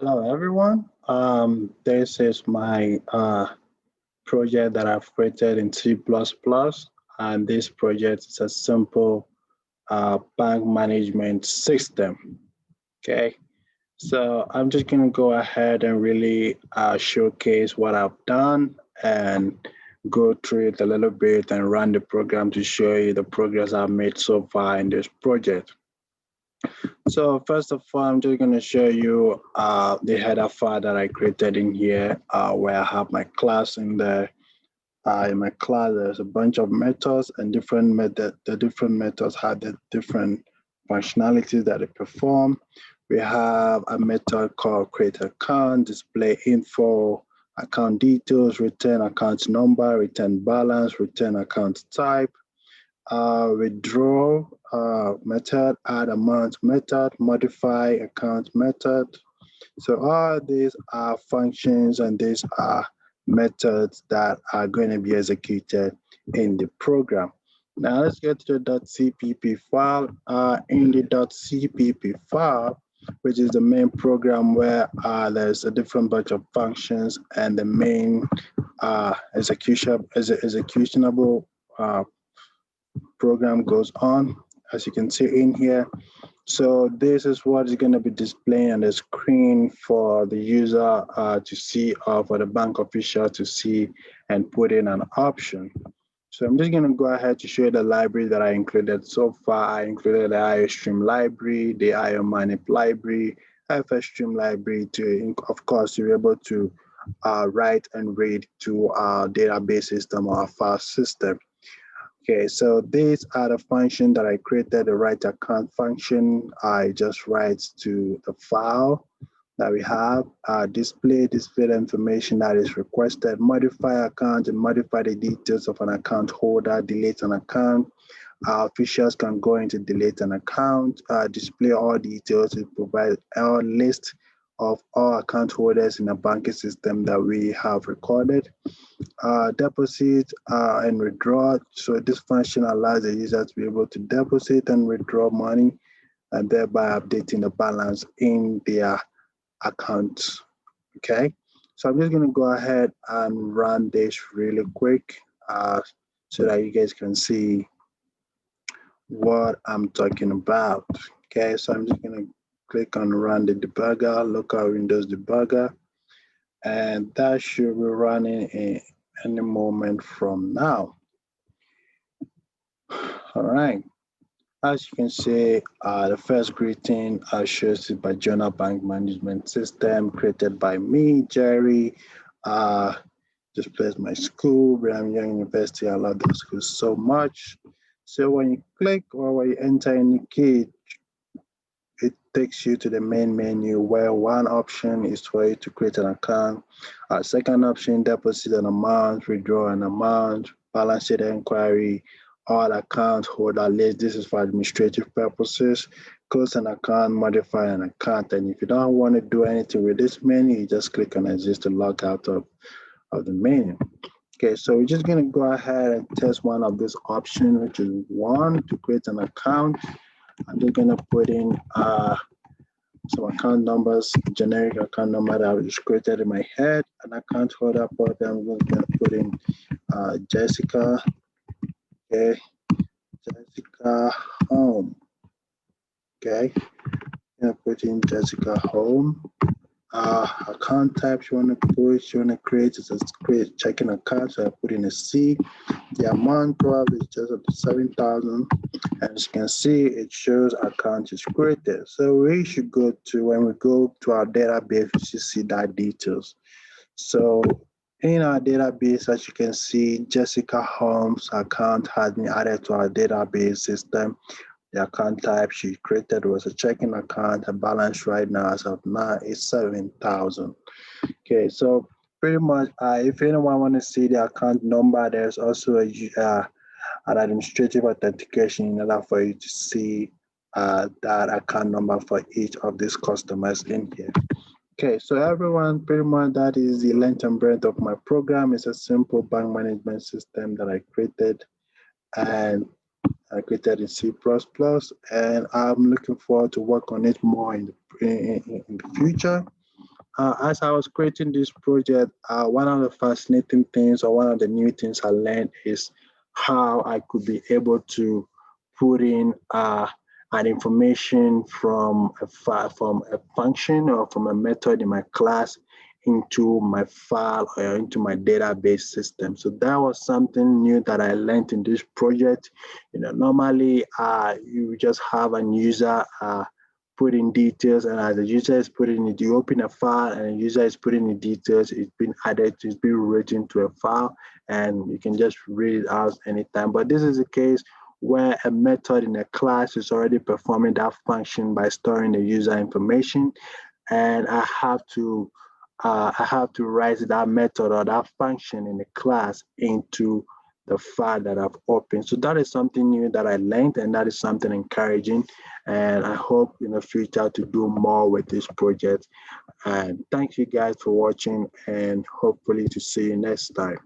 Hello, everyone. This is my project that I've created in C++, and this project is a simple bank management system. Okay, so I'm just going to go ahead and really showcase what I've done and go through it a little bit and run the program to show you the progress I've made so far in this project. So first of all, I'm just going to show you the header file that I created in here, where I have my class in there. In my class, there's a bunch of methods and different method. The different methods have the different functionalities that they perform. We have a method called create account, display info, account details, return account number, return balance, return account type, withdraw method, add amount method, modify account method. So all these are functions and these are methods that are going to be executed in the program. Now let's get to the .cpp file. In the .cpp file, which is the main program where there's a different bunch of functions and the main executionable program goes on, as you can see in here. So this is what is going to be displaying on the screen for the user to see, or for the bank official to see and put in an option. So I'm just going to go ahead to show you the library that I included so far. I included the IOStream library, the IOManip library, FStream library to, of course, to be able to write and read to our database system or our file system. Okay, so these are the function that I created, the write account function. I just write to the file that we have, display the information that is requested, modify account and modify the details of an account holder, delete an account. Officials can go into delete an account, display all details, it provides a list of all account holders in a banking system that we have recorded. Deposit and withdraw. So this function allows the user to be able to deposit and withdraw money and thereby updating the balance in their account. Okay, so I'm just going to go ahead and run this really quick so that you guys can see what I'm talking about. Okay, so I'm just going to click on run the debugger, local Windows debugger, and that should be running in any moment from now. All right. As you can see, the first greeting shows it by Journal Bank Management System created by me, Jerry. Displays my school, Brigham Young University. I love the school so much. So when you click or when you enter any key, it takes you to the main menu where one option is for you to create an account. Second option, deposit an amount, withdraw an amount, balance sheet inquiry, all account holder list. This is for administrative purposes. Close an account, modify an account. And if you don't want to do anything with this menu, you just click on exit to log out of the menu. Okay, so we're just going to go ahead and test one of these options, which is one, to create an account. I'm just going to put in some account numbers, generic account number that I just created in my head, an account holder, but I'm going to put in Jessica. Okay, Jessica Home. Okay, I'm going to put in Jessica Home. Account types you want to put, you want to create is a create checking account. So I put in a C. The amount probably is just up to 7,000. And as you can see, it shows account is created. So we should go to, when we go to our database, we should see that details. So in our database, as you can see, Jessica Holmes account has been added to our database system. The account type she created was a checking account. The balance right now as of now is 7,000. Okay, so pretty much, if anyone want to see the account number, there's also an administrative authentication in order for you to see that account number for each of these customers in here. Okay, so everyone, pretty much that is the length and breadth of my program. It's a simple bank management system that I created, and I created in C++, and I'm looking forward to work on it more in the future. As I was creating this project, one of the fascinating things or one of the new things I learned is how I could be able to put in an information from from a function or from a method in my class into my file or into my database system. So that was something new that I learned in this project. Normally you just have a user put in details, and as the user is putting it, you open a file and the user is putting the details, it's been added, it's been written to a file, and you can just read it out anytime. But this is a case where a method in a class is already performing that function by storing the user information, and I have to write that method or that function in the class into the file that I've opened. So that is something new that I learned, and that is something encouraging. And I hope in the future to do more with this project. And thank you guys for watching, and hopefully to see you next time.